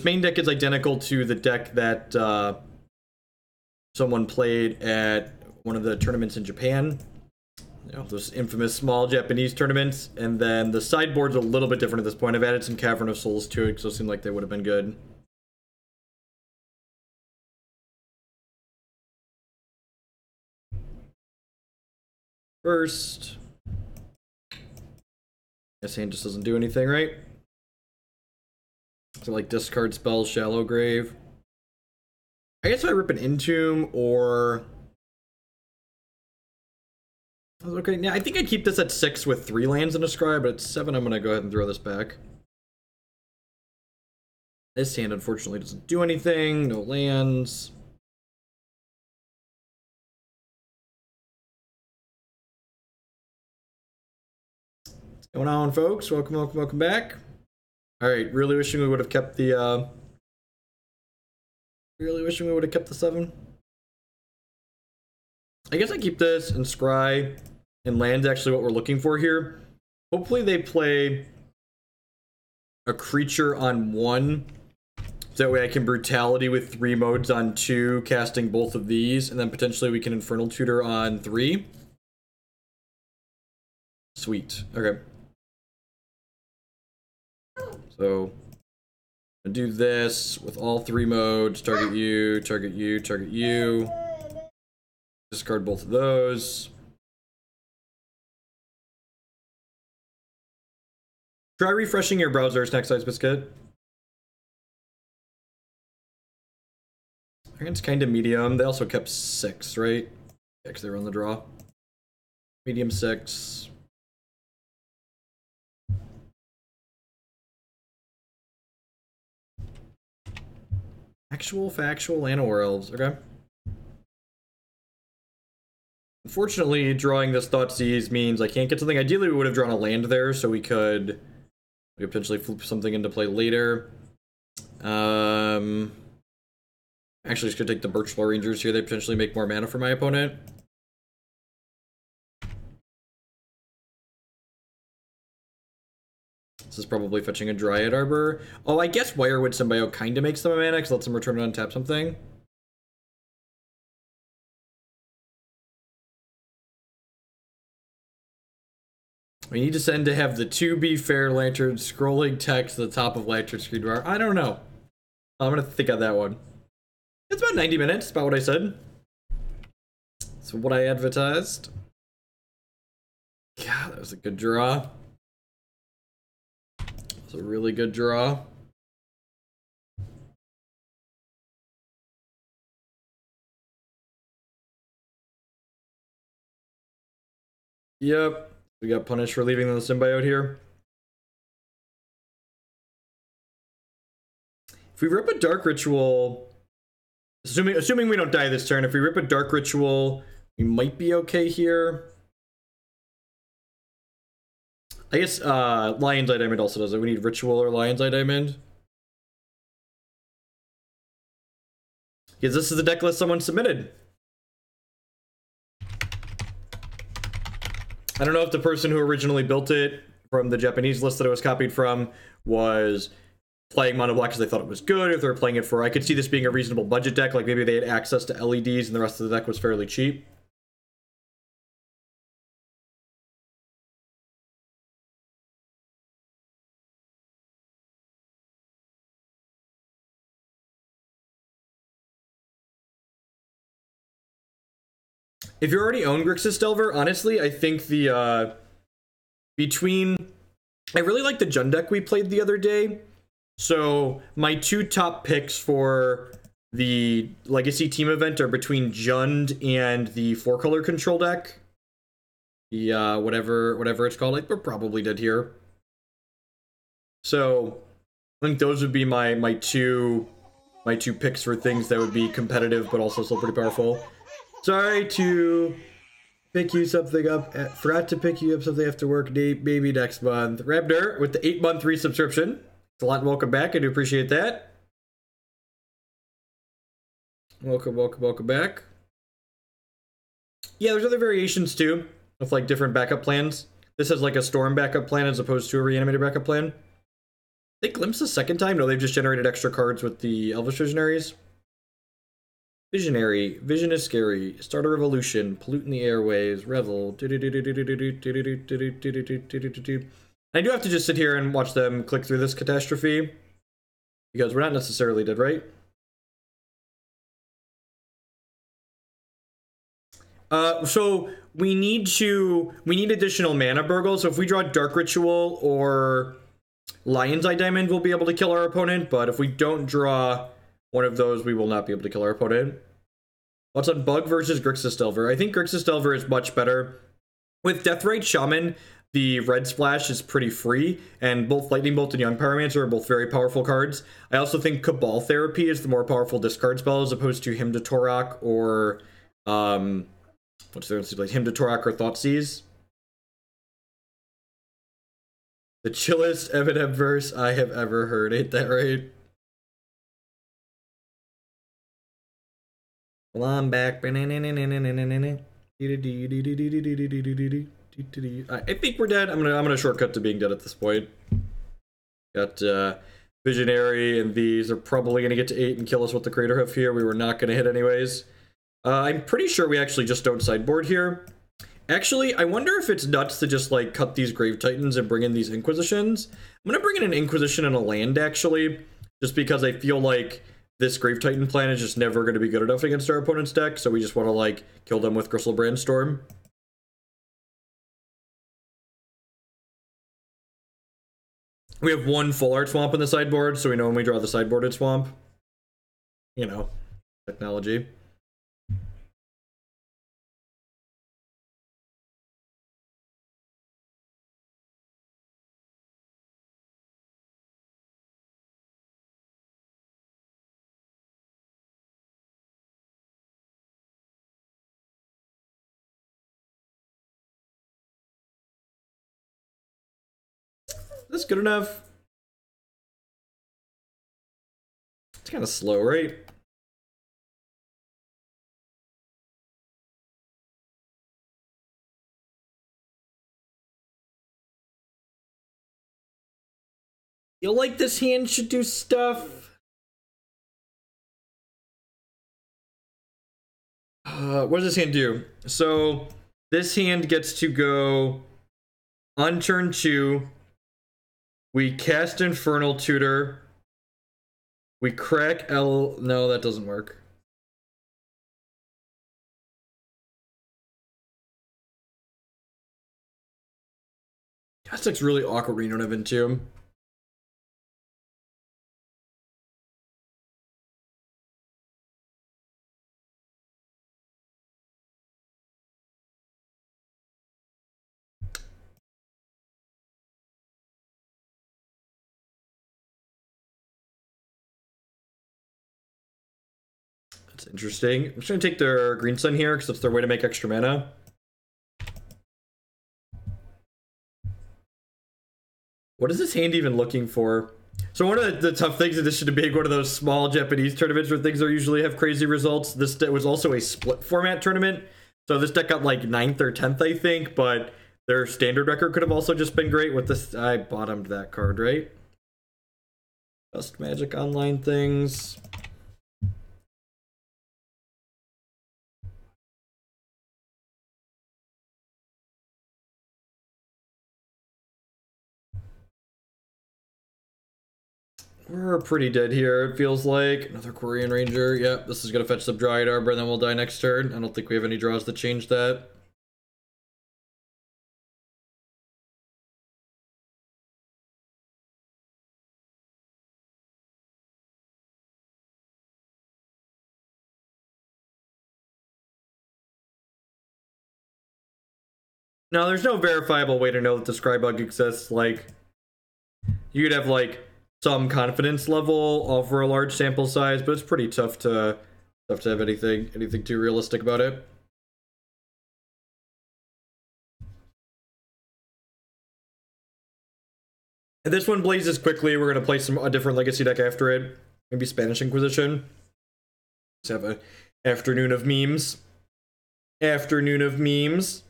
this main deck is identical to the deck that someone played at one of the tournaments in Japan. You know, those infamous small Japanese tournaments. And then the sideboard's a little bit different at this point. I've added some Cavern of Souls to it, so it seemed like they would have been good. First, this hand just doesn't do anything, right? So like discard spells, Shallow Grave. I guess if I rip an Entomb or... Okay, now I think I'd keep this at 6 with 3 lands and a Scry, but at 7 I'm going to go ahead and throw this back. This hand unfortunately doesn't do anything, no lands. What's going on, folks? Welcome, welcome, welcome back. Alright, really wishing we would have kept the, Really wishing we would have kept the 7. I guess I keep this and Scry and land's actually what we're looking for here. Hopefully they play a creature on 1. So that way I can Brutality with 3 modes on 2, casting both of these, and then potentially we can Infernal Tutor on 3. Sweet. Okay. So I'll do this with all 3 modes. Target you, target you, target you. Discard both of those. Try refreshing your browser, Snack Size Biscuit. I think it's kind of medium. They also kept 6, right? Yeah, because they were on the draw. Medium 6. Actual, factual, and War Elves. Okay. Unfortunately, drawing this Thoughtseize means I can't get something. Ideally, we would have drawn a land there, so we could potentially flip something into play later. Actually, just gonna take the Birchlaw Rangers here. They potentially make more mana for my opponent. This is probably fetching a Dryad Arbor. Oh, I guess Wirewood Symbiote kind of makes them a mana because it lets them return it on tap something. We need to send to have the To Be Fair Lantern scrolling text at the top of Lantern screen bar. I don't know. I'm gonna think on that one. It's about 90 minutes, about what I said. So what I advertised. God, that was a good draw. It's a really good draw. Yep. We got punished for leaving the symbiote here. If we rip a Dark Ritual, assuming we don't die this turn, if we rip a Dark Ritual, we might be okay here. I guess Lion's Eye Diamond also does it. We need Ritual or Lion's Eye Diamond. Because this is the deck list someone submitted. I don't know if the person who originally built it from the Japanese list that it was copied from was playing Mono Black because they thought it was good, if they were playing it for... I could see this being a reasonable budget deck, like maybe they had access to LEDs and the rest of the deck was fairly cheap. If you already own Grixis Delver, honestly, I think the, I really like the Jund deck we played the other day. So, my 2 top picks for the Legacy Team event are between Jund and the 4-color control deck. The, whatever it's called. We're probably dead here. So, I think those would be my two picks for things that would be competitive, but also still pretty powerful. Sorry to pick you something up. Forgot to pick you up something after work. Maybe next month. Raptor with the 8-month resubscription. It's a lot. Welcome back. I do appreciate that. Welcome, welcome, welcome back. Yeah, there's other variations too, with like different backup plans. This has like a storm backup plan as opposed to a reanimated backup plan. They glimpse the second time? No, they've just generated extra cards with the Elvish Visionaries. Visionary. Vision is scary. Start a revolution. Pollute in the airways. Revel. I do have to just sit here and watch them click through this catastrophe. Because we're not necessarily dead, right? So we need additional mana burgle. So if we draw Dark Ritual or Lion's Eye Diamond, we'll be able to kill our opponent. But if we don't draw one of those, we will not be able to kill our opponent. What's on Bug versus Griselstorm? I think Griselstorm is much better. With Deathrite Shaman, the red splash is pretty free, and both Lightning Bolt and Young Pyromancer are both very powerful cards. I also think Cabal Therapy is the more powerful discard spell as opposed to Hymn to Torak or what's the other like Hymn to Torak or Thoughtseize. The chillest Eminem verse I have ever heard. Ain't that right? Well, I'm back. I think we're dead. I'm gonna shortcut to being dead at this point. Got Visionary, and these are probably gonna get to 8 and kill us with the Crater Hoof here. We were not gonna hit anyways. I'm pretty sure we actually just don't sideboard here. Actually, I wonder if it's nuts to just like cut these Grave Titans and bring in these Inquisitions. I'm gonna bring in an Inquisition and a land actually, just because I feel like this Grave Titan plan is just never going to be good enough against our opponent's deck, so we just want to like kill them with Griselbrand Storm. We have one full art swamp in the sideboard, so we know when we draw the sideboarded swamp. You know, technology. That's good enough. It's kind of slow, right? Feel like this hand should do stuff. What does this hand do? So this hand gets to go on turn 2. We cast Infernal Tutor. We crack L. No, that doesn't work. That's like really awkward when you don't have Entomb. That's interesting. I'm just gonna take their Green Sun here because that's their way to make extra mana. What is this hand even looking for? So one of the tough things is this should be one of those small Japanese tournaments where things are usually have crazy results. This was also a split format tournament. So this deck got like 9th or 10th, I think, but their standard record could have also just been great with this. I bottomed that card, right? Just Magic Online things. We're pretty dead here, it feels like. Another Quarian Ranger. Yep, this is going to fetch some Dryad Arbor, and then we'll die next turn. I don't think we have any draws to change that. Now, there's no verifiable way to know that the Scrybug exists. Like, you could have, like, some confidence level over a large sample size, but it's pretty tough to have anything too realistic about it. And this one blazes quickly. We're gonna play a different legacy deck after it. Maybe Spanish Inquisition. Let's have an afternoon of memes. Afternoon of memes.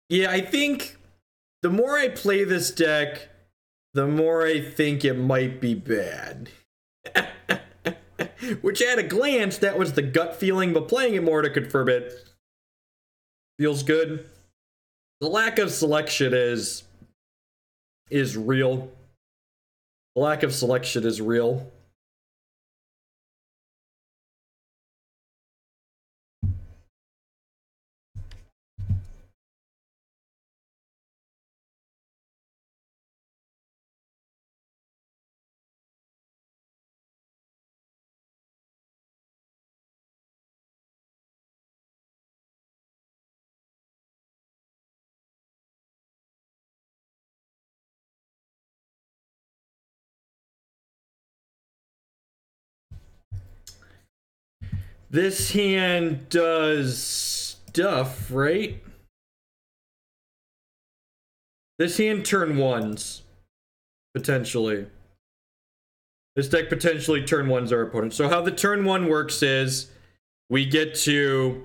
Yeah, I think the more I play this deck, the more I think it might be bad. Which at a glance, that was the gut feeling, but playing it more to confirm it feels good. The lack of selection is real. The lack of selection is real. This hand does stuff, right? This hand turn ones. Potentially. This deck potentially turn ones our opponent. So how the turn one works is we get to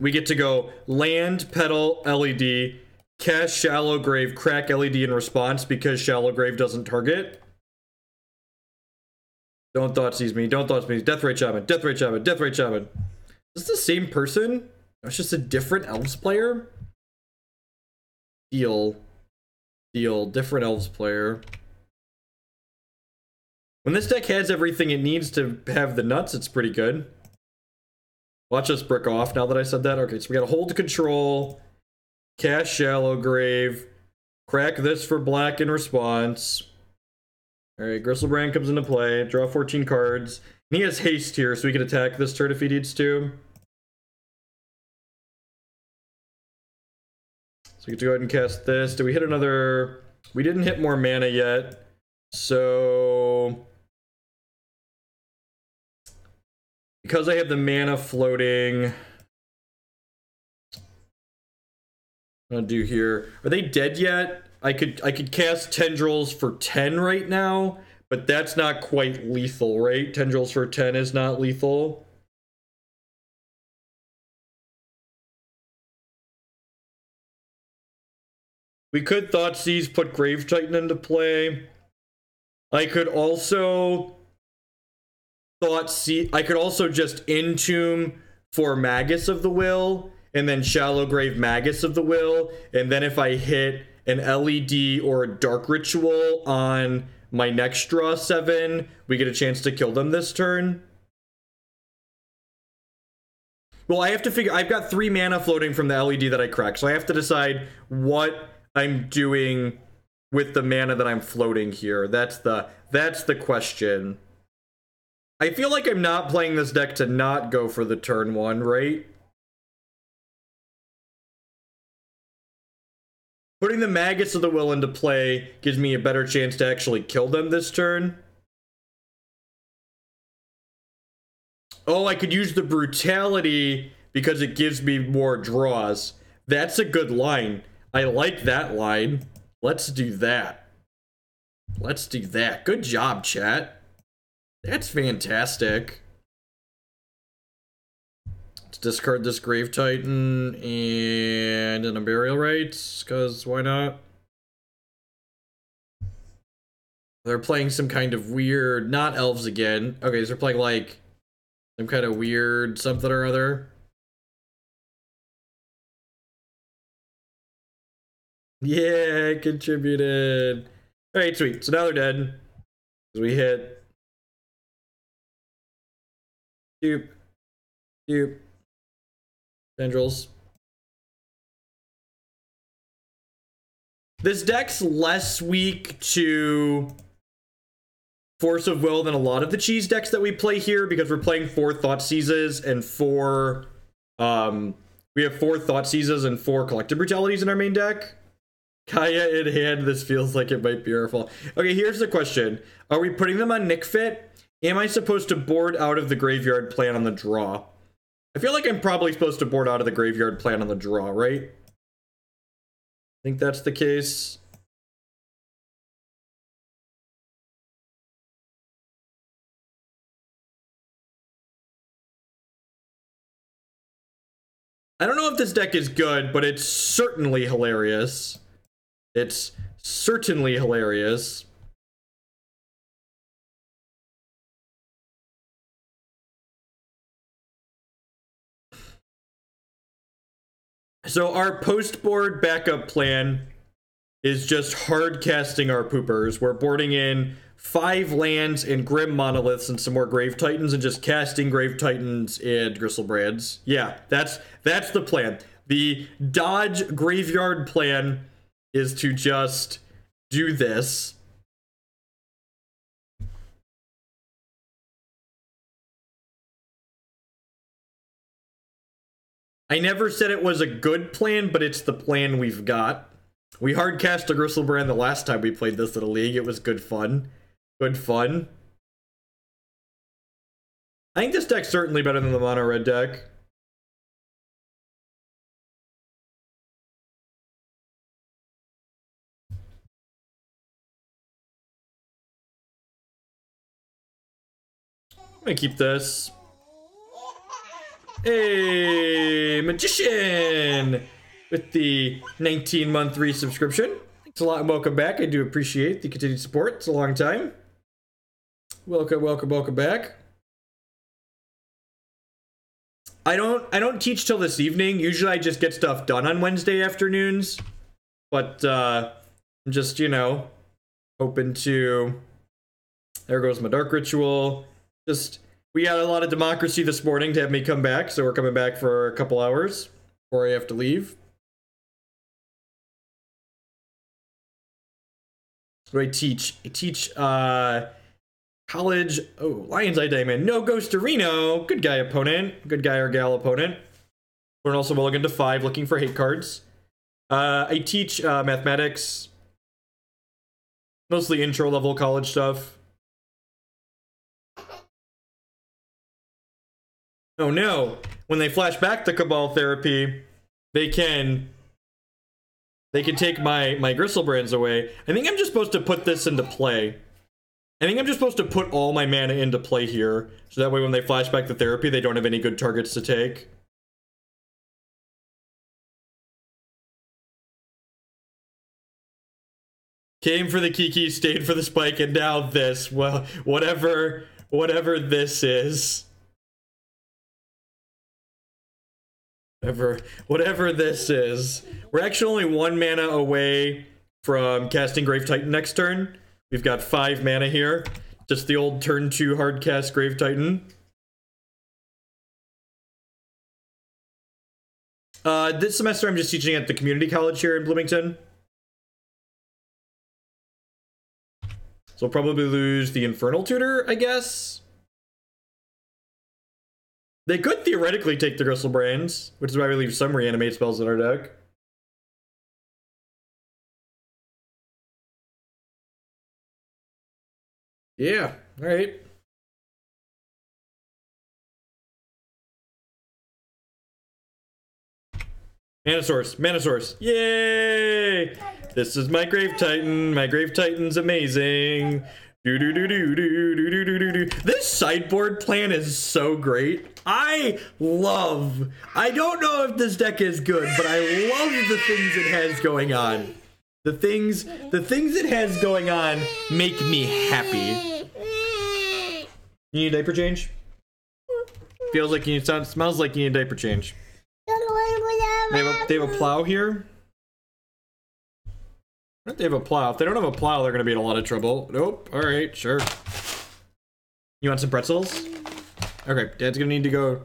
go land, petal, LED, cast Shallow Grave, crack LED in response because Shallow Grave doesn't target. Don't Thoughtseize me, don't Thoughtseize me. Death Ray Shaman, Death Ray Shaman, Death Ray Shaman. Is this the same person? It's just a different Elves player? Deal, different Elves player. When this deck has everything it needs to have the nuts, it's pretty good. Watch us brick off now that I said that. Okay, so we gotta hold control, cast Shallow Grave, crack this for black in response. Alright, Griselbrand comes into play, draw 14 cards. And he has haste here, so he can attack this turn if he needs to. So we get to go ahead and cast this. Did we hit another... We didn't hit more mana yet. So... because I have the mana floating... I'm gonna do here... Are they dead yet? I could cast Tendrils for 10 right now, but that's not quite lethal, right? Tendrils for 10 is not lethal. We could Thoughtseize, put Grave Titan into play. I could also Thoughtseize. I could also just Entomb for Magus of the Will, and then Shallow Grave Magus of the Will, and then if I hit an LED or a Dark Ritual on my next draw 7, we get a chance to kill them this turn. Well, I have to figure... I've got 3 mana floating from the LED that I cracked, so I have to decide what I'm doing with the mana that I'm floating here. That's the question. I feel like I'm not playing this deck to not go for the turn 1, right? Putting the Magus of the Will into play gives me a better chance to actually kill them this turn. Oh, I could use the Brutality because it gives me more draws. That's a good line. I like that line. Let's do that. Let's do that. Good job, chat. That's fantastic. Let's discard this Grave Titan and an Unburial Rites, because why not? They're playing some kind of weird, not elves again. Okay, so they're playing like some kind of weird something or other. Yeah, contributed. Alright, sweet. So now they're dead. We hit. Doop. Doop. Tendrils. This deck's less weak to Force of Will than a lot of the cheese decks that we play here, because we're playing 4 Thoughtseizes and 4... we have 4 Thoughtseizes and 4 Collective Brutalities in our main deck. Kaya in hand, this feels like it might be powerful. Okay, here's the question. Are we putting them on Nick Fit? Am I supposed to board out of the graveyard, plan on the draw? I feel like I'm probably supposed to board out of the graveyard, plan on the draw, right? I think that's the case. I don't know if this deck is good, but it's certainly hilarious. It's certainly hilarious. So our post-board backup plan is just hard casting our poopers. We're boarding in 5 lands and Grim Monoliths and some more Grave Titans and just casting Grave Titans and Griselbrands. Yeah, that's the plan. The dodge graveyard plan is to just do this. I never said it was a good plan, but it's the plan we've got. We hard cast a Griselbrand the last time we played this in a league. It was good fun. Good fun. I think this deck's certainly better than the mono red deck. I'm gonna keep this. Hey, Magician! With the 19-month resubscription. Thanks a lot and welcome back. I do appreciate the continued support. It's a long time. Welcome, welcome, welcome back. I don't teach till this evening. Usually I just get stuff done on Wednesday afternoons. But I'm just, you know, hoping to... There goes my Dark Ritual. Just, we got a lot of democracy this morning to have me come back, so we're coming back for a couple hours before I have to leave. What do I teach? I teach college. Oh, Lion's Eye Diamond. No Ghost to Reno. Good guy opponent. Good guy or gal opponent. We're also mulligan to 5, looking for hate cards. I teach mathematics. Mostly intro level college stuff. Oh no, when they flash back the Cabal Therapy, they can take my Griselbrands away. I think I'm just supposed to put this into play. I think I'm just supposed to put all my mana into play here, so that way when they flash back the Therapy, they don't have any good targets to take. Came for the Kiki, stayed for the spike, and now this. Well, whatever this is. Whatever this is. We're actually only 1 mana away from casting Grave Titan next turn. We've got 5 mana here. Just the old turn 2 hard cast Grave Titan. This semester I'm just teaching at the community college here in Bloomington. So I'll probably lose the Infernal Tutor, I guess. They could theoretically take the Griselbrands, which is why we leave some reanimate spells in our deck. Yeah, alright. Mana Source. Yay! This is my Grave Titan. My Grave Titan's amazing. This sideboard plan is so great. I don't know if this deck is good, but I love the things it has going on. The things it has going on make me happy. You need a diaper change? Feels like you need, smells like you need a diaper change. They have a plow here? What if they have a plow? If they don't have a plow, they're going to be in a lot of trouble. Nope. Alright, sure. You want some pretzels? Okay, Dad's going to need to go.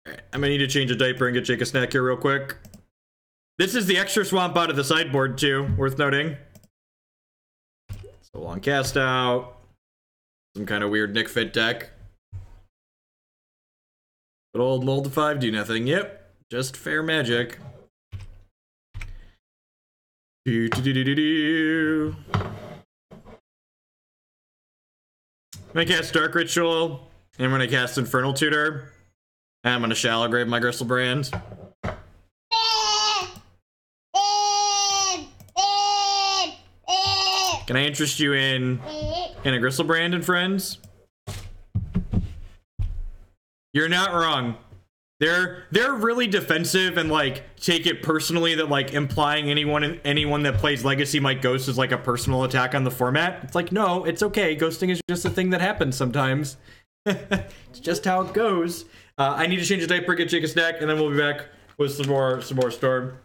Alright, I'm going to need to change a diaper and get Jake a snack here real quick. This is the extra swamp out of the sideboard, too. Worth noting. So long cast out. Some kind of weird Nick Fit deck. Good old mold to 5, do nothing. Yep. Just fair magic. I'm gonna cast Dark Ritual, and I'm gonna cast Infernal Tutor, and I'm gonna Shallow Grave my Griselbrand. Can I interest you in a Griselbrand and friends? You're not wrong. They're really defensive and like take it personally that like implying anyone that plays Legacy might ghost is like a personal attack on the format. It's like, no, it's okay. Ghosting is just a thing that happens sometimes. It's just how it goes. I need to change the diaper, get Jake a snack, and then we'll be back with some more Storm.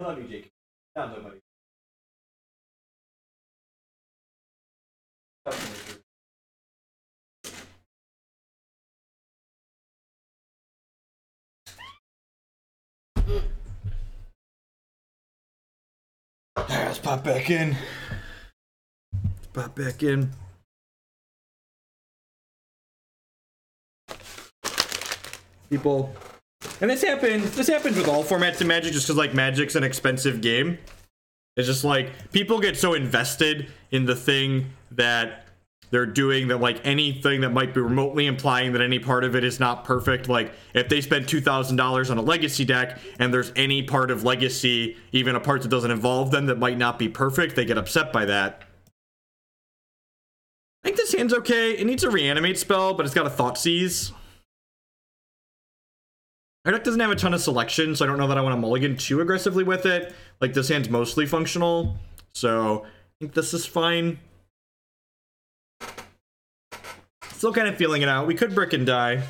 I love you, Jake. Down low, buddy. Alright, let's pop back in. People. And this happens with all formats in Magic just because like Magic's an expensive game. It's just like people get so invested in the thing that they're doing that like anything that might be remotely implying that any part of it is not perfect. Like if they spend $2,000 on a Legacy deck and there's any part of Legacy, even a part that doesn't involve them, that might not be perfect, they get upset by that. I think this hand's okay. It needs a reanimate spell, but it's got a Thoughtseize. Our deck doesn't have a ton of selection, so I don't know that I want to mulligan too aggressively with it. Like, this hand's mostly functional, so I think this is fine. Still kind of feeling it out. We could brick and die.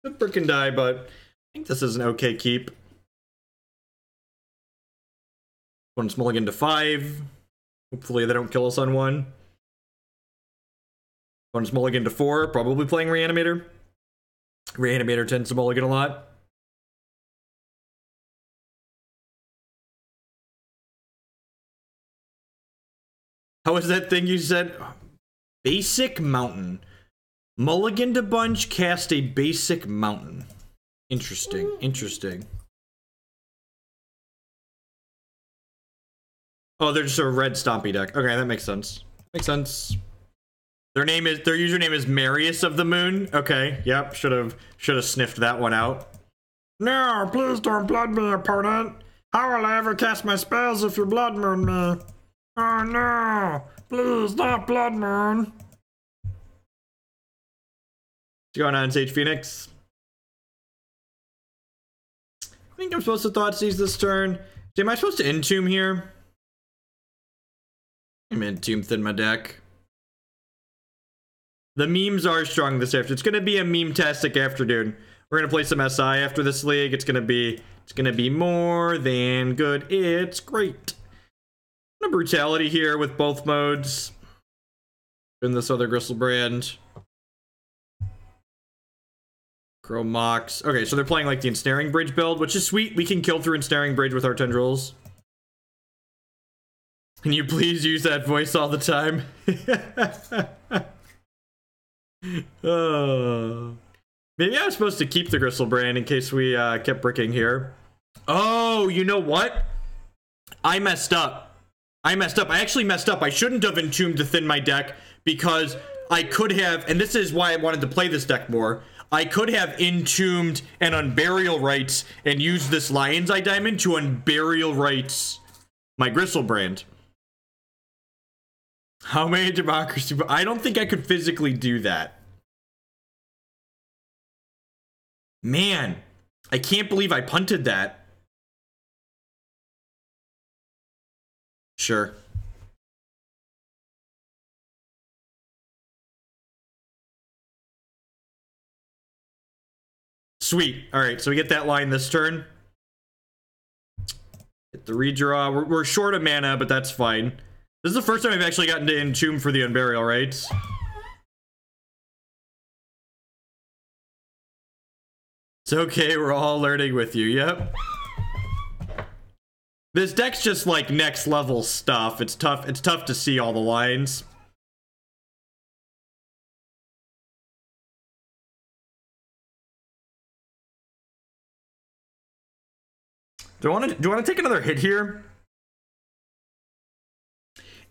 But I think this is an okay keep. One's mulligan to 5. Hopefully they don't kill us on 1. One's mulligan to 4, probably playing Reanimator. Reanimator tends to mulligan a lot. How was that thing you said? Basic Mountain. Mulliganed a bunch, cast a Basic Mountain. Interesting. Oh, they're just a red stompy deck. Okay, that makes sense. Their username is Marius of the Moon. Okay, yep, should have sniffed that one out. No, please don't blood me, opponent. How will I ever cast my spells if you blood moon me? Oh no, please not blood moon. What's going on, Sage Phoenix? I think I'm supposed to Thoughtseize this turn. Am I supposed to Entomb here? I'm Entombed in my deck. The memes are strong this afternoon. It's gonna be a meme-tastic afternoon. We're gonna play some SI after this league. It's gonna be more than good. It's great. Brutality here with both modes. And this other Griselbrand. Crow Mox. Okay, so they're playing like the Ensnaring Bridge build, which is sweet. We can kill through Ensnaring Bridge with our Tendrils. Can you please use that voice all the time? Maybe I was supposed to keep the Griselbrand in case we kept bricking here. Oh, you know what? I messed up. I actually messed up. I shouldn't have Entombed to thin my deck because I could have, and this is why I wanted to play this deck more, I could have Entombed and Unburial Rites and used this Lion's Eye Diamond to Unburial Rites my Griselbrand. How many democracy? I don't think I could physically do that. Man, I can't believe I punted that. Sure. Sweet. All right, so we get that line this turn. Get the redraw. We're short of mana, but that's fine. This is the first time I've actually gotten to Entomb for the Unburial Rites. It's okay, we're all learning with you, yep. This deck's just like next level stuff. It's tough to see all the lines. Do I want to take another hit here?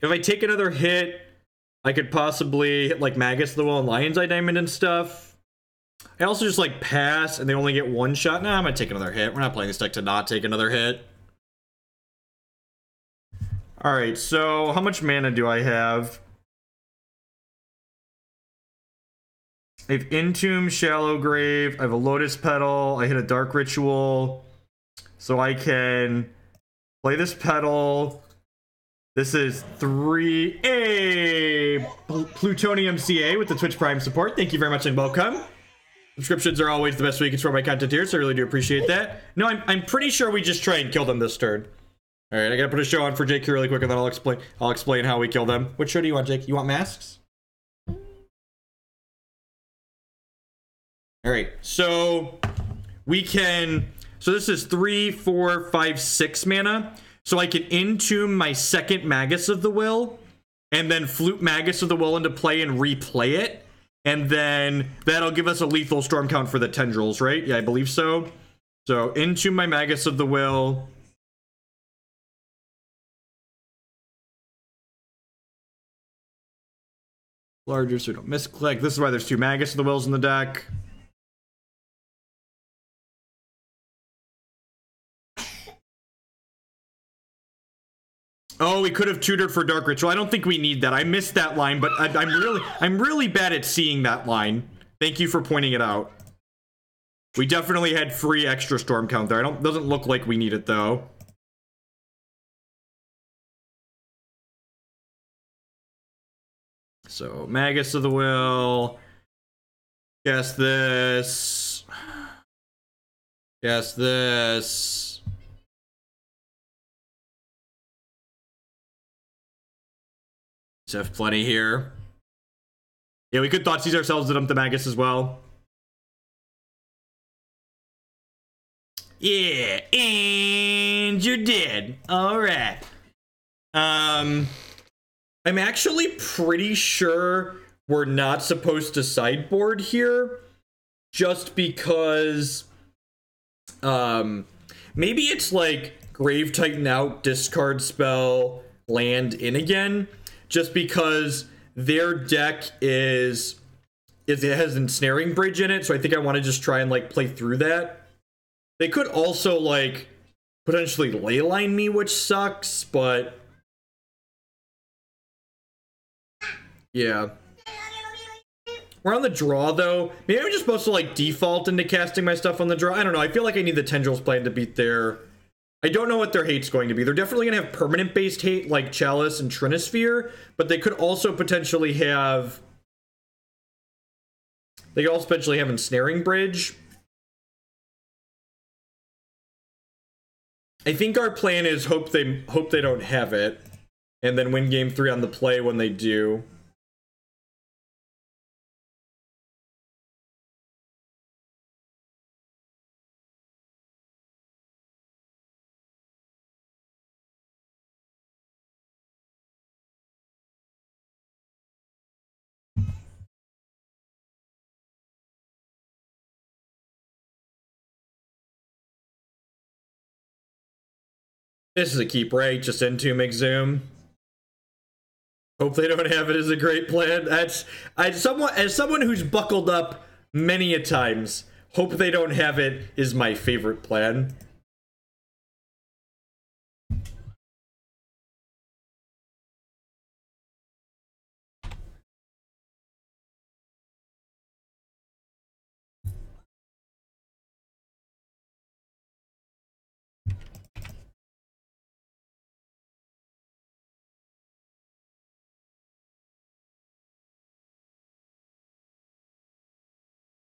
If I take another hit, I could possibly hit like Magus the Will and Lion's Eye Diamond and stuff. I also just like pass and they only get one shot. Nah, I'm gonna take another hit. We're not playing this deck to not take another hit. Alright, so how much mana do I have? I have Entomb, Shallow Grave, I have a Lotus Petal, I hit a Dark Ritual. So I can play this Petal. This is 3. Plutonium CA with the Twitch Prime support. Thank you very much and welcome. Subscriptions are always the best way you can support my content here, so I really do appreciate that. No, I'm pretty sure we just try and kill them this turn. All right, I gotta put a show on for Jake here really quick, and then I'll explain how we kill them. What show do you want, Jake? You want masks? All right, so we can. So this is 3, 4, 5, 6 mana. So I can Entomb my second Magus of the Will, and then flute Magus of the Will into play and replay it. And then that'll give us a lethal storm count for the Tendrils, right? Yeah, I believe so. So Entomb my Magus of the Will. Larger so we don't misclick. This is why there's 2 Magus of the Wills in the deck. Oh, we could have tutored for Dark Ritual. I don't think we need that. I missed that line, but I'm really bad at seeing that line. Thank you for pointing it out. We definitely had free extra storm count there. Doesn't look like we need it though. So Magus of the Will. Guess this. Guess this. Have plenty here. Yeah, we could Thoughtseize ourselves to dump the Magus as well. Yeah, and you're dead. All right. I'm actually pretty sure we're not supposed to sideboard here, just because. Maybe it's like Grave Titan out, discard spell, land in again. Just because their deck it has Ensnaring Bridge in it, so I think I want to just try and like play through that. They could also like potentially leyline me, which sucks, but yeah. We're on the draw though. Maybe I'm just supposed to like default into casting my stuff on the draw. I don't know. I feel like I need the Tendrils plan to beat their. I don't know what their hate's going to be. They're definitely going to have permanent-based hate like Chalice and Trinisphere, but they could also potentially have... They could also potentially have Ensnaring Bridge. I think our plan is hope they don't have it, and then win game 3 on the play when they do. This is a keep, right? Just Entomb, Exhume. Hope they don't have it is a great plan. As someone who's buckled up many a times, hope they don't have it is my favorite plan.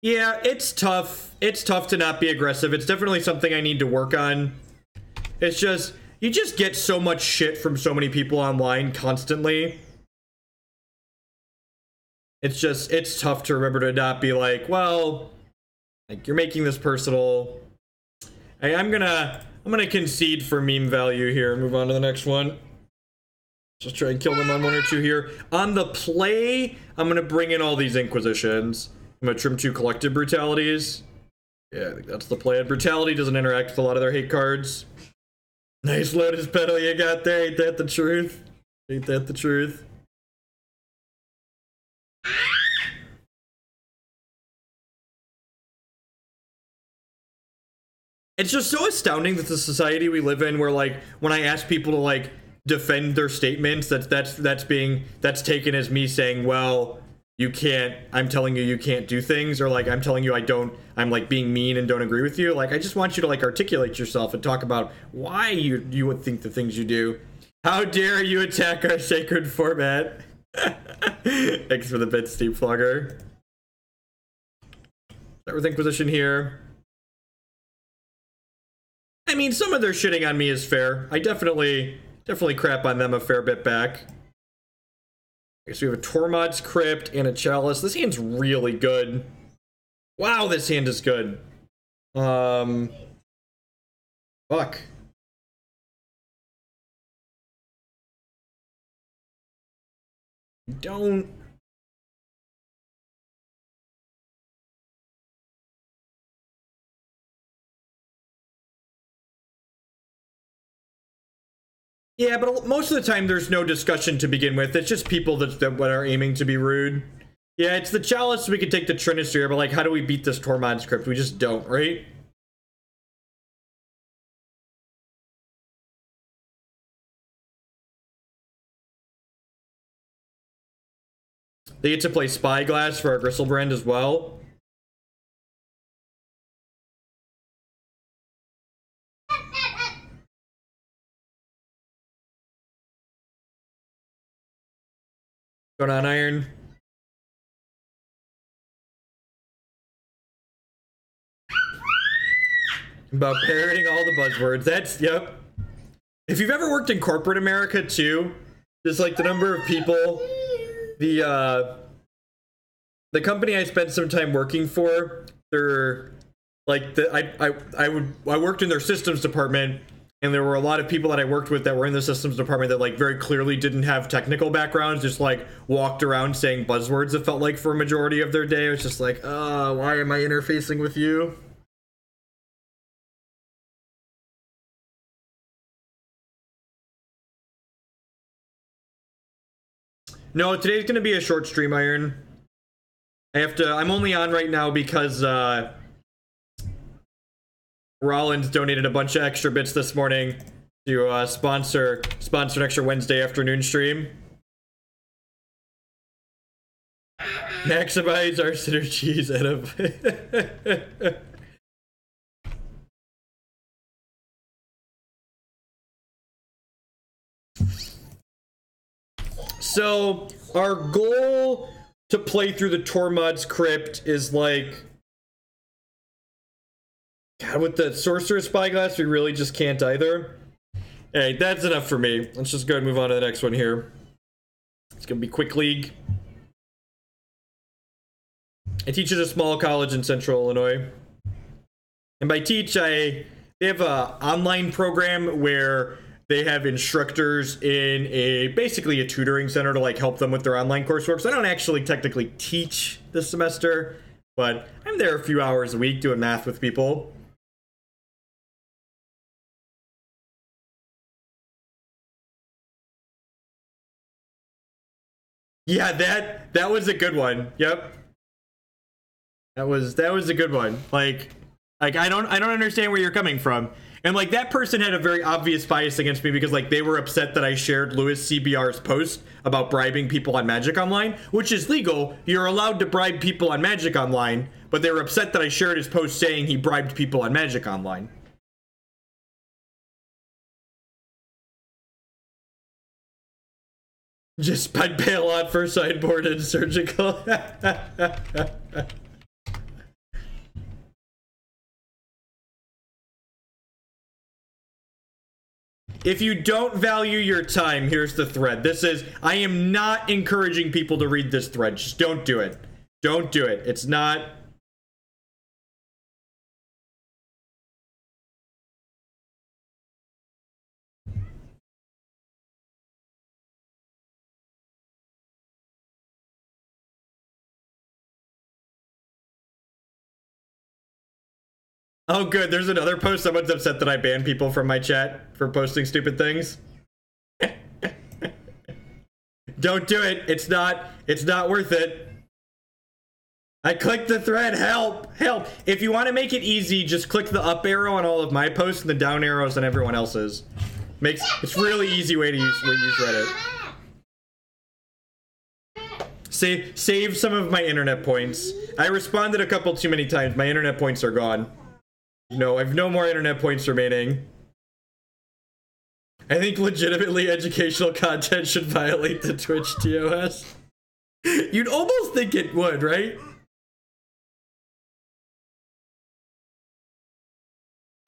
Yeah, it's tough. It's tough to not be aggressive. It's definitely something I need to work on. It's just, you just get so much shit from so many people online constantly. It's just, it's tough to remember to not be like, well, like, you're making this personal. Hey, I'm gonna concede for meme value here and move on to the next one. Just try and kill them on 1 or 2 here. On the play, I'm gonna bring in all these Inquisitions. I'm gonna trim 2 Collective Brutalities. Yeah, I think that's the play. Brutality doesn't interact with a lot of their hate cards. Nice Lotus Petal you got there. Ain't that the truth? Ain't that the truth? It's just so astounding that the society we live in, where like when I ask people to like defend their statements, that's taken as me saying, well, you can't, I'm telling you you can't do things, or like I'm telling you I'm like being mean and don't agree with you. Like, I just want you to like articulate yourself and talk about why you would think the things you do. How dare you attack our sacred format? Thanks for the bit, Steep Flogger. Start with Inquisition here. I mean, some of their shitting on me is fair. I definitely crap on them a fair bit back. Okay, so we have a Tormod's Crypt and a Chalice. This hand's really good. Wow, this hand is good. Fuck. Don't. Yeah, but most of the time there's no discussion to begin with. It's just people that are aiming to be rude. Yeah, it's the Chalice, we could take the Trinister, but like, how do we beat this Tormod's Crypt? We just don't, right? They get to play Spyglass for our Griselbrand as well. Going on, Iron. About parroting all the buzzwords. That's, yep. If you've ever worked in corporate America too, just like the number of people, the company I spent some time working for, they're like I worked in their systems department, and there were a lot of people that I worked with that were in the systems department that like very clearly didn't have technical backgrounds, just like walked around saying buzzwords, it felt like, for a majority of their day. It was just like, why am I interfacing with you? No, today's gonna be a short stream, Iron. I'm only on right now because Rollins donated a bunch of extra bits this morning to sponsor an extra Wednesday afternoon stream. Maximize our synergies out of So our goal to play through the Tormod's Crypt is like, God, with the Sorcerer's Spyglass, we really just can't either. Hey, that's enough for me. Let's just go and move on to the next one here. It's gonna be Quick League. I teach at a small college in Central Illinois. And by teach, they have a online program where they have instructors in basically a tutoring center to like help them with their online coursework. So I don't actually technically teach this semester, but I'm there a few hours a week doing math with people. Yeah, that was a good one. Yep. That was a good one. Like I don't understand where you're coming from. And like, that person had a very obvious bias against me because like they were upset that I shared Louis CBR's post about bribing people on Magic Online, which is legal. You're allowed to bribe people on Magic Online, but they were upset that I shared his post saying he bribed people on Magic Online. Just I'd pay a lot for sideboard and surgical. if you don't value your time, here's the thread. This is, I am not encouraging people to read this thread. Just don't do it. Don't do it. It's not... Oh, good. There's another post. Someone's upset that I banned people from my chat for posting stupid things. Don't do it. It's not worth it. I clicked the thread. Help. Help. If you want to make it easy, just click the up arrow on all of my posts and the down arrows on everyone else's. It's really easy way to use Reddit. Save some of my internet points. I responded a couple too many times. My internet points are gone. No, I've no more internet points remaining. I think legitimately educational content should violate the Twitch TOS. You'd almost think it would, right?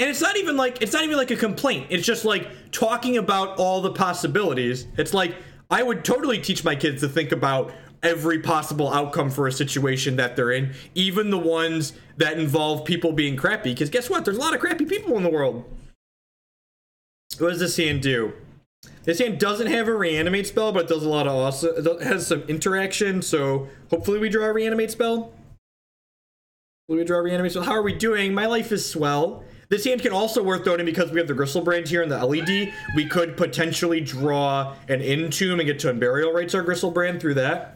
And it's not even like a complaint. It's just like talking about all the possibilities. It's like, I would totally teach my kids to think about every possible outcome for a situation that they're in, even the ones that involve people being crappy, because guess what? There's a lot of crappy people in the world. What does this hand do? This hand doesn't have a reanimate spell, but it does a lot of awesome, it has some interaction, so hopefully we draw a reanimate spell. How are we doing? My life is swell. This hand can also worth noting because we have the Griselbrand here and the LED. We could potentially draw an Entomb and get to Unburial Rites our Griselbrand through that.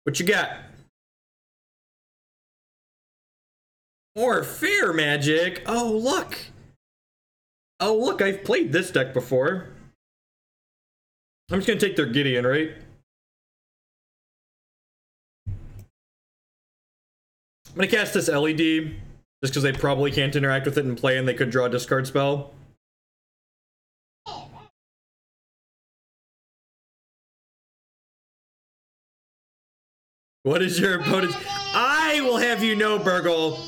What you got? More fair magic. Oh, look. Oh, look, I've played this deck before. I'm just gonna take their Gideon, right? I'm gonna cast this LED, just because they probably can't interact with it in play and they could draw a discard spell. What is your opponent's... I will have you know, Burgle,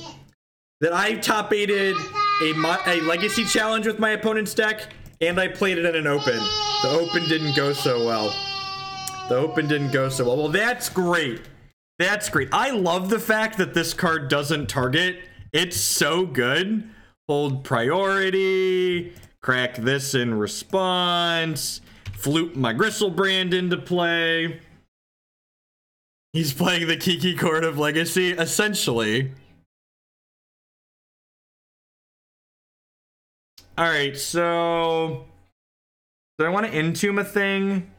that I top-8'd a Legacy Challenge with my opponent's deck, and I played it in an Open. The Open didn't go so well. Well, that's great. That's great. I love the fact that this card doesn't target. It's so good. Hold priority. Crack this in response. Flute my Griselbrand into play. He's playing the Kiki Court of Legacy, essentially. Alright, so... do I want to Entomb a thing?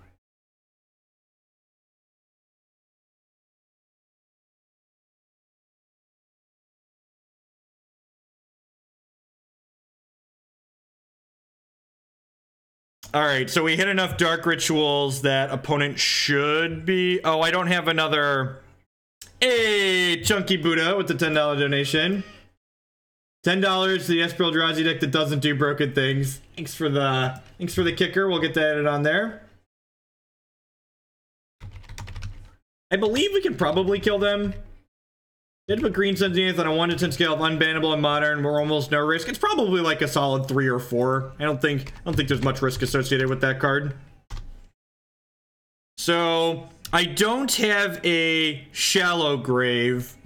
Alright, so we hit enough Dark Rituals that opponent should be... oh, I don't have another... Hey, Chunky Buddha with the $10 donation. $10 to the Esper Eldrazi deck that doesn't do broken things. Thanks for the kicker. We'll get that added on there. I believe we can probably kill them. Did put Green Sun Zenith on a 1 to 10 scale of unbannable and modern. We're almost no risk. It's probably like a solid 3 or 4. I don't think there's much risk associated with that card. So I don't have a Shallow Grave,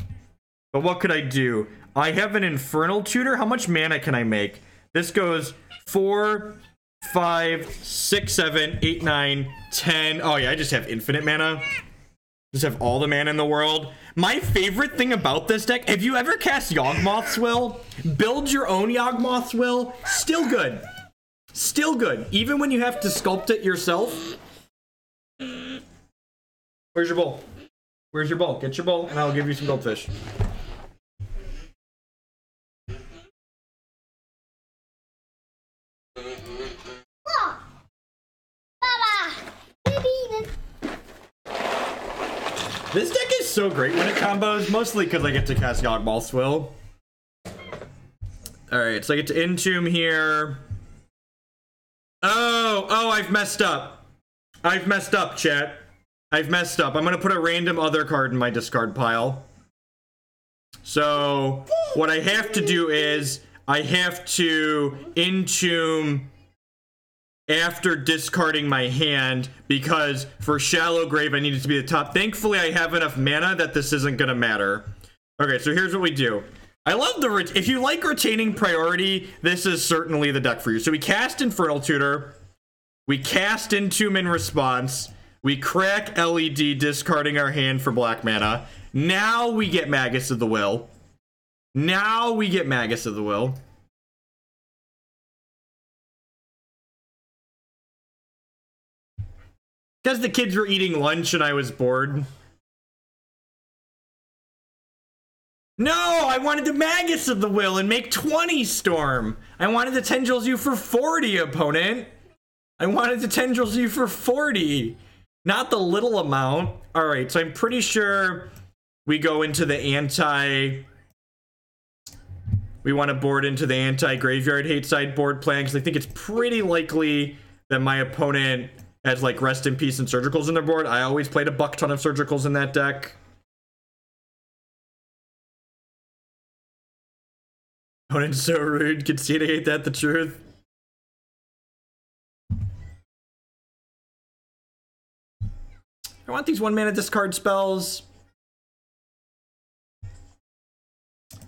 but what could I do? I have an Infernal Tutor. How much mana can I make? This goes 4, 5, 6, 7, 8, 9, 10. Oh yeah, I just have infinite mana. Just have all the mana in the world. My favorite thing about this deck, have you ever cast Yawgmoth's Will? Build your own Yawgmoth's Will. Still good. Still good. Even when you have to sculpt it yourself. Where's your bowl? Where's your bowl? Get your bowl and I'll give you some goldfish. This deck is so great when it combos, mostly because I get to cast Yawgmoth's Will. Alright, so I get to Entomb here. Oh, I've messed up. I've messed up, chat. I've messed up. I'm gonna put a random other card in my discard pile. So, what I have to do is, I have to Entomb after discarding my hand, because for Shallow Grave, I need it to be the top. Thankfully, I have enough mana that this isn't gonna matter. Okay, so here's what we do. I love if you like retaining priority, this is certainly the deck for you. So we cast Infernal Tutor, we cast Entomb in response, we crack LED, discarding our hand for black mana. Now we get Magus of the Will. Now we get Magus of the Will. Because the kids were eating lunch and I was bored. No, I wanted to Magus of the Will and make 20 Storm. I wanted to Tendrils you for 40, opponent. I wanted to Tendrils you for 40. Not the little amount. Alright, so I'm pretty sure we go into the we want to board into the anti-graveyard hate sideboard plan, because I think it's pretty likely that my opponent has, like, Rest in Peace and Surgicals in their board. I always played a buck ton of Surgicals in that deck. Opponent's so rude. Concede, hate that the truth. I want these 1-mana discard spells.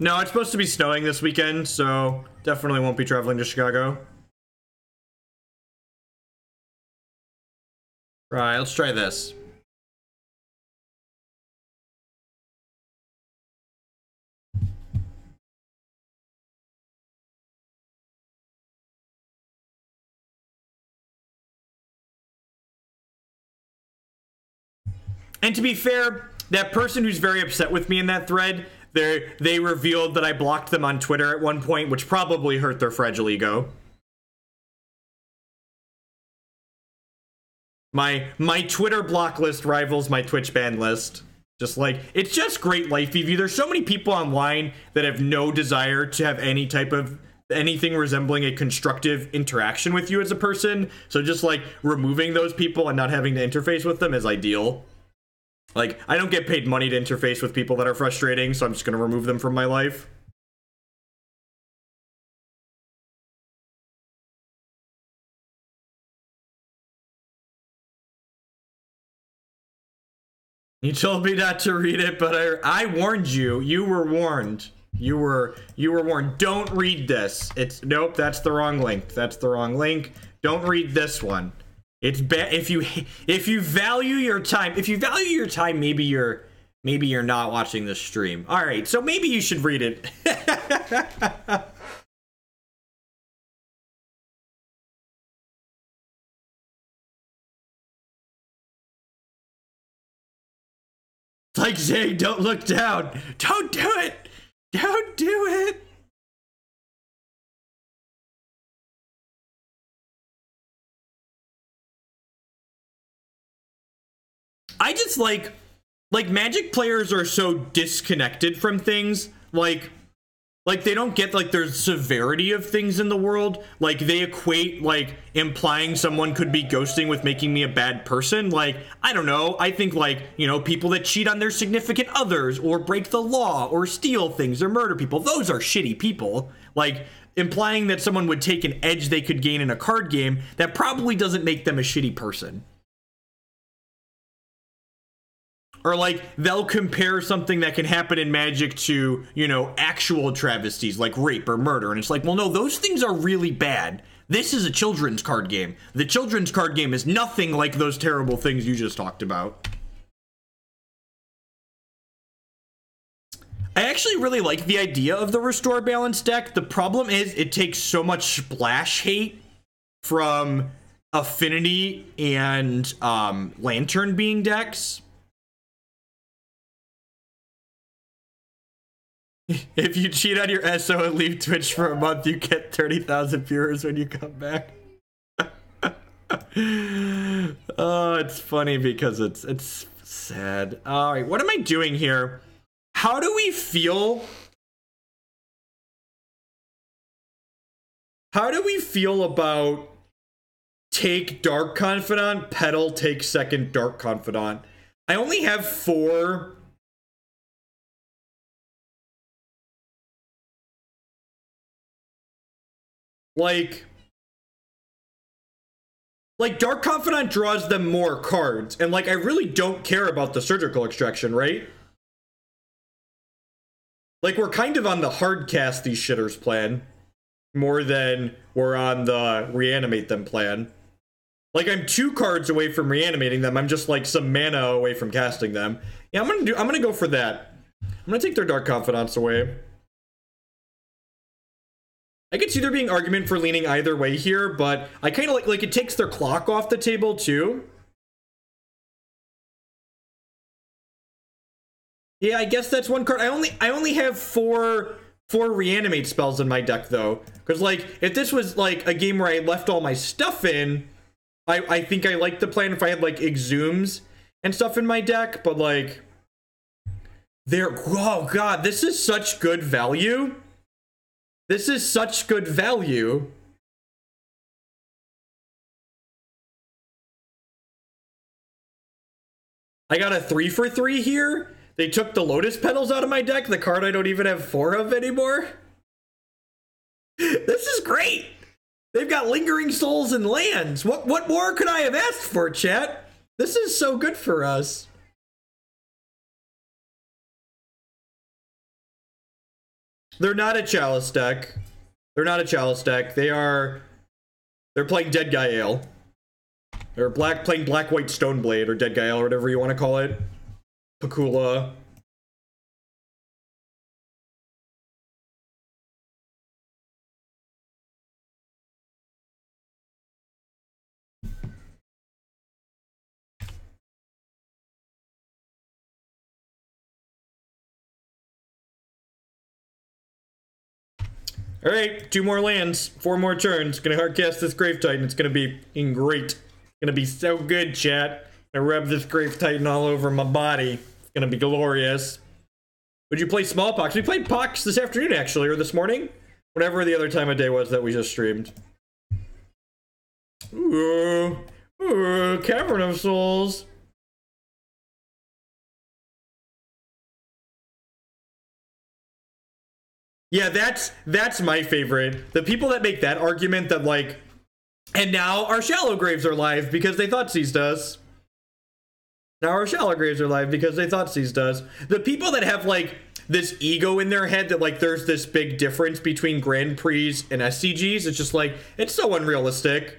No, it's supposed to be snowing this weekend, so definitely won't be traveling to Chicago. Right, let's try this. And to be fair, that person who's very upset with me in that thread, they revealed that I blocked them on Twitter at one point, which probably hurt their fragile ego. My Twitter block list rivals my Twitch ban list. Just like, it's just great life review. There's so many people online that have no desire to have any type of anything resembling a constructive interaction with you as a person. So just like removing those people and not having to interface with them is ideal. Like, I don't get paid money to interface with people that are frustrating, so I'm just gonna remove them from my life. You told me not to read it, but I warned you. You were warned. You were warned. Don't read this. It's nope, that's the wrong link. That's the wrong link. Don't read this one. It's bad if you value your time. If you value your time, maybe you're not watching this stream. All right, so maybe you should read it. It's like saying, don't look down. Don't do it. Don't do it. I just like Magic players are so disconnected from things. Like they don't get like there's severity of things in the world. Like they equate like implying someone could be ghosting with making me a bad person. Like, I don't know. I think like, you know, people that cheat on their significant others or break the law or steal things or murder people, those are shitty people. Like implying that someone would take an edge they could gain in a card game, that probably doesn't make them a shitty person. Or like they'll compare something that can happen in Magic to, you know, actual travesties like rape or murder. And it's like, well, no, those things are really bad. This is a children's card game. The children's card game is nothing like those terrible things you just talked about. I actually really like the idea of the Restore Balance deck. The problem is it takes so much splash hate from Affinity and Lantern Being decks. If you cheat on your SO and leave Twitch for a month, you get 30,000 viewers when you come back. Oh, it's funny because it's sad. All right, what am I doing here? How do we feel? How do we feel about take Dark Confidant, Petal, take second Dark Confidant? I only have 4. Like Dark Confidant draws them more cards, and like I really don't care about the surgical extraction, right? Like we're kind of on the hard cast these shitters plan more than we're on the reanimate them plan. Like I'm 2 cards away from reanimating them. I'm just like some mana away from casting them. Yeah, I'm gonna go for that. I'm gonna take their Dark Confidants away. I could see there being argument for leaning either way here, but I kind of like it takes their clock off the table too. Yeah, I guess that's 1 card. I only have 4 reanimate spells in my deck though, because like if this was like a game where I left all my stuff in, I think I like the plan if I had like Exhumes and stuff in my deck, but like oh god, this is such good value. This is such good value. I got a 3 for 3 here. They took the Lotus Petals out of my deck, the card I don't even have 4 of anymore. This is great. They've got Lingering Souls and lands. What more could I have asked for, chat? This is so good for us. They're not a Chalice deck. They're not a Chalice deck. They're playing Dead Guy Ale. They're playing Black-White Stoneblade or Dead Guy Ale or whatever you want to call it. Pakula. All right, 2 more lands, 4 more turns. Gonna hardcast this Grave Titan. It's gonna be great. It's gonna be so good, chat. I rub this Grave Titan all over my body. It's gonna be glorious. Would you play Smallpox? We played Pox this afternoon, actually, or this morning. Whatever the other time of day was that we just streamed. Ooh, Cavern of Souls. Yeah, that's my favorite. The people that make that argument that like, and now our shallow graves are live because they Thoughtseize us. Now our shallow graves are live because they Thoughtseize us. The people that have like this ego in their head that like there's this big difference between Grand Prix and SCGs, it's just like, it's so unrealistic.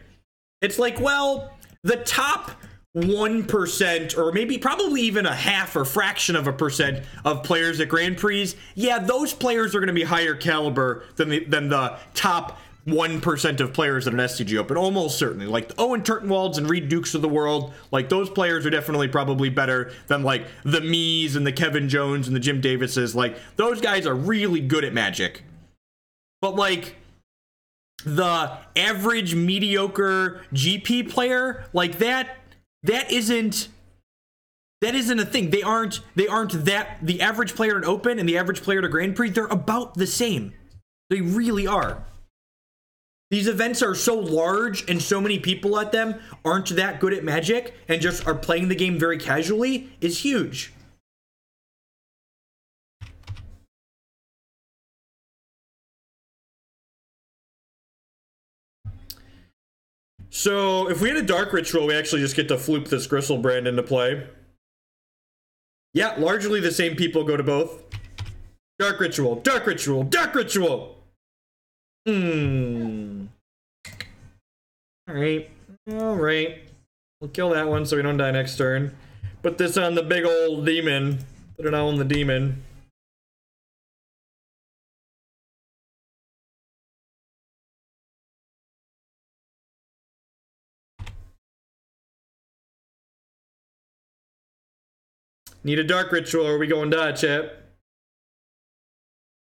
It's like, well, the top 1% or maybe probably even a half or fraction of a percent of players at Grand Prix, yeah, those players are going to be higher caliber than the top 1% of players at an SCG Open, almost certainly. Like the Owen Turtenwalds and Reed Dukes of the world, like those players are definitely probably better than like the Mees and the Kevin Jones and the Jim Davises. Like those guys are really good at Magic. But like the average mediocre GP player, like that isn't a thing. They aren't that the average player at Open and the average player at Grand Prix, they're about the same. They really are. These events are so large and so many people at them aren't that good at Magic and just are playing the game very casually is huge. So if we had a Dark Ritual, we actually just get to floop this Griselbrand into play. Yeah, largely the same people go to both. Dark Ritual, Dark Ritual, Dark Ritual! Alright. Alright. We'll kill that one so we don't die next turn. Put this on the big old demon. Put it on the demon. Need a Dark Ritual or are we going die, chat?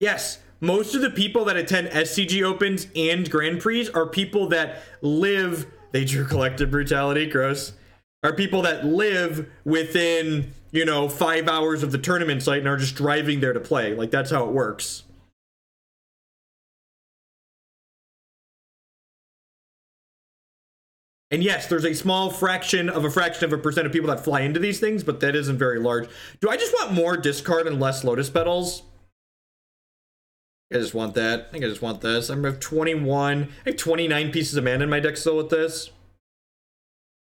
Yes, most of the people that attend SCG Opens and Grand Prix are people that live, they drew Collective Brutality, gross, are people that live within, you know, 5 hours of the tournament site and are just driving there to play. Like, that's how it works. And yes, there's a small fraction of a percent of people that fly into these things, but that isn't very large. Do I just want more discard and less Lotus Petals? I just want that. I think I just want this. I'm at 21. I have 29 pieces of mana in my deck still with this.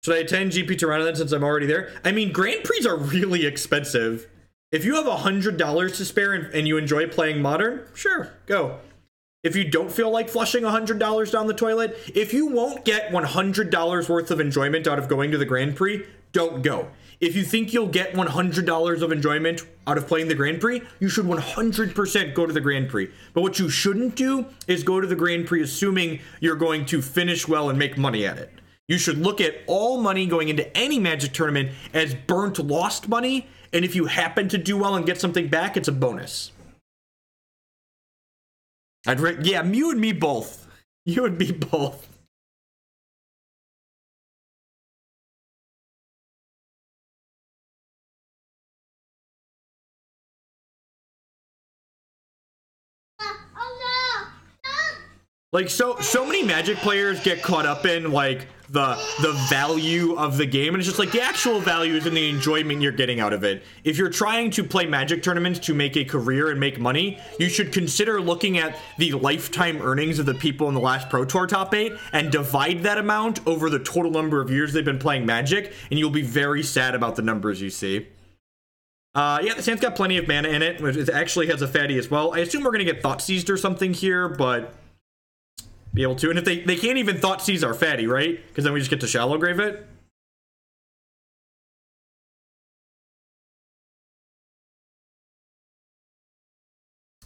Should I attend GP Toronto then since I'm already there? I mean, Grand Prix are really expensive. If you have $100 to spare and you enjoy playing Modern, sure, go. If you don't feel like flushing $100 down the toilet, if you won't get $100 worth of enjoyment out of going to the Grand Prix, don't go. If you think you'll get $100 of enjoyment out of playing the Grand Prix, you should 100% go to the Grand Prix. But what you shouldn't do is go to the Grand Prix assuming you're going to finish well and make money at it. You should look at all money going into any Magic tournament as burnt, lost money, and if you happen to do well and get something back, it's a bonus. Yeah, you and me both. You and me both. Like, so many Magic players get caught up in, like, the value of the game, and it's just like the actual value is in the enjoyment you're getting out of it. If you're trying to play Magic tournaments to make a career and make money, you should consider looking at the lifetime earnings of the people in the last Pro Tour top 8 and divide that amount over the total number of years they've been playing Magic, and you'll be very sad about the numbers you see. Yeah, the Sand's got plenty of mana in it, which it actually has a fatty as well. I assume we're gonna get Thoughtseized or something here, but be able to. And if they can't even Thoughtseize our fatty, right? Because then we just get to Shallow Grave it.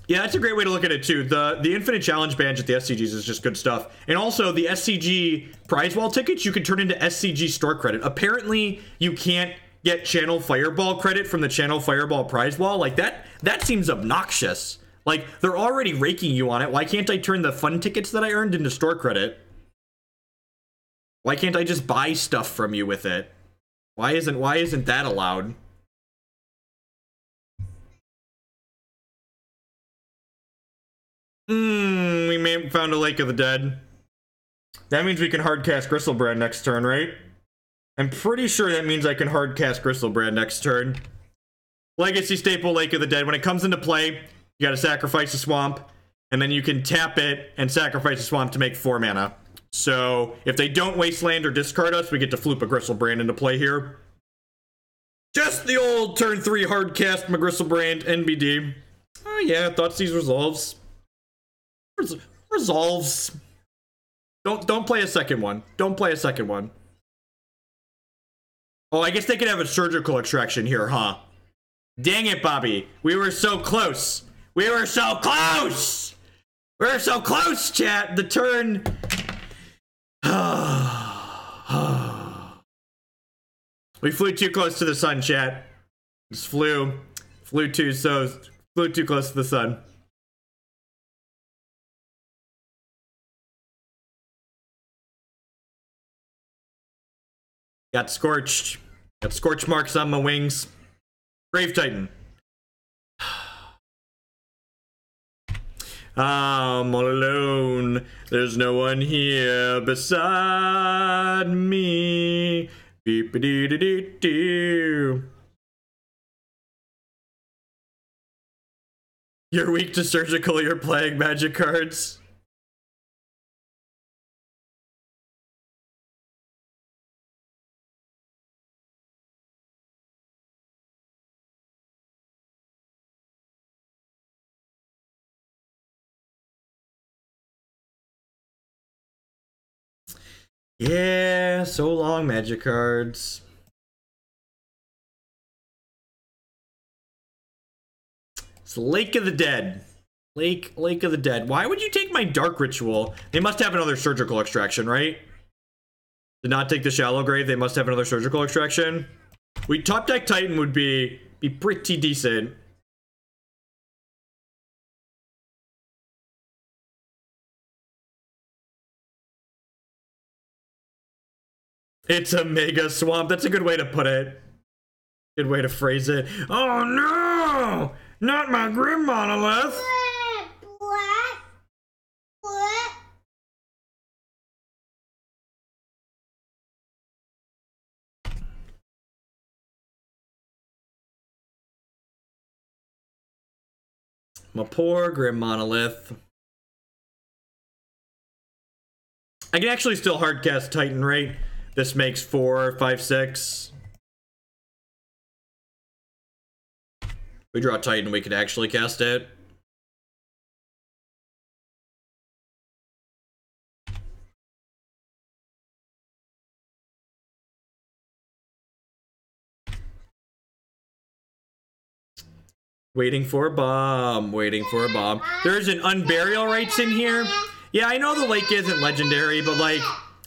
Yeah, that's a great way to look at it too. The infinite challenge badge at the SCGs is just good stuff. And also the SCG prize wall tickets you can turn into SCG store credit. Apparently you can't get Channel Fireball credit from the Channel Fireball prize wall. Like that seems obnoxious. Like, they're already raking you on it. Why can't I turn the fun tickets that I earned into store credit? Why can't I just buy stuff from you with it? Why isn't that allowed? We may have found a Lake of the Dead. That means we can hardcast Griselbrand next turn, right? I'm pretty sure that means I can hardcast Griselbrand next turn. Legacy staple Lake of the Dead. When it comes into play, you gotta sacrifice a swamp, and then you can tap it and sacrifice a swamp to make 4 mana. So, if they don't wasteland or discard us, we get to floop a Griselbrand into play here. Just the old turn 3 hardcast my Griselbrand NBD. Oh yeah, Thoughtseize resolves. Resolves. Don't play a second one. Don't play a second one. Oh, I guess they could have a surgical extraction here, huh? Dang it, Bobby. We were so close. We were so close! We were so close, chat! The turn... We flew too close to the sun, chat. Just flew too close to the sun. Got scorched. Got scorch marks on my wings. Grave Titan. I'm all alone. There's no one here beside me. Beep-a-dee-dee-dee-doo. You're weak to surgical, you're playing Magic cards. Yeah, so long, Magic cards. It's Lake of the Dead. Lake of the Dead. Why would you take my Dark Ritual? They must have another surgical extraction, right? Did not take the Shallow Grave. They must have another surgical extraction. We top deck Titan would be pretty decent. It's a mega swamp. That's a good way to put it. Good way to phrase it. Oh no! Not my Grim Monolith! My poor Grim Monolith. I can actually still hardcast Titan, right? This makes 4, 5, 6. If we draw Titan, we could actually cast it. Waiting for a bomb. Waiting for a bomb. There's an Unburial Rites in here. Yeah, I know the lake isn't legendary, but like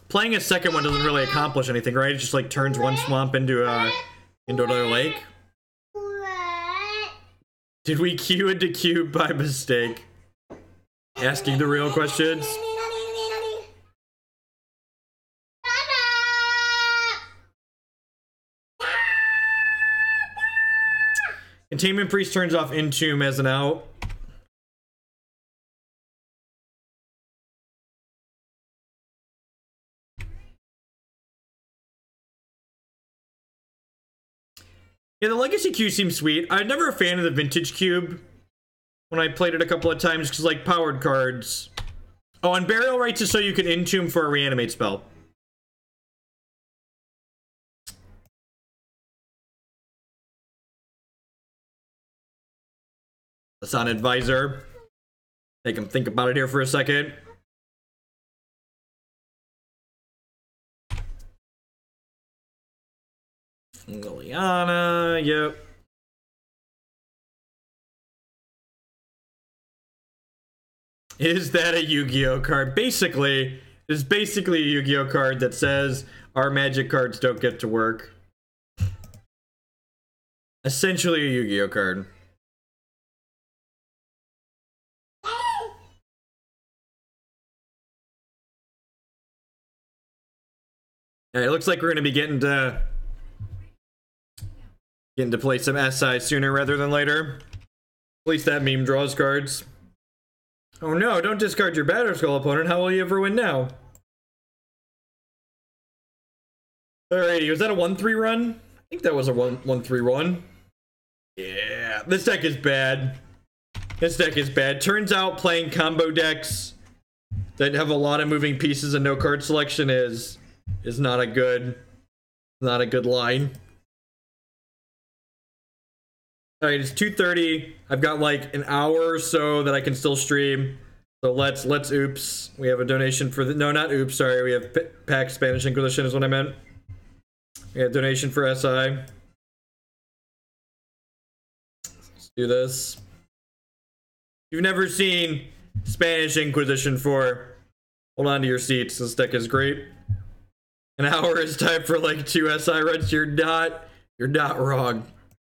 playing a second one doesn't really accomplish anything, right? It just like turns one swamp into another lake. Did we queue into cube by mistake? Asking the real questions. Containment Priest turns off Entomb as an out. Yeah, the Legacy Cube seems sweet. I'm never a fan of the Vintage Cube when I played it a couple of times because, like, powered cards. Oh, and Burial Rites is so you can Entomb for a Reanimate spell. That's on Advisor. Make him think about it here for a second. Liliana, yep. Is that a Yu-Gi-Oh card? Basically, it's basically a Yu-Gi-Oh card that says our magic cards don't get to work. Essentially a Yu-Gi-Oh card. Yeah, it looks like we're gonna be getting to play some SI sooner rather than later. At least that meme draws cards. Oh no, don't discard your Battle Skull opponent. How will you ever win now? Alrighty, was that a 1-3 run? I think that was a 1-3 run. Yeah, this deck is bad. This deck is bad. Turns out playing combo decks that have a lot of moving pieces and no card selection is not a good line. Alright, it's 2:30. I've got like an hour or so that I can still stream. So let's oops. We have a donation for the no, not oops, sorry. We have Pack Spanish Inquisition is what I meant. We have donation for SI. Let's do this. If you've never seen Spanish Inquisition 4, hold on to your seats. This deck is great. An hour is time for like 2 SI runs. You're not wrong.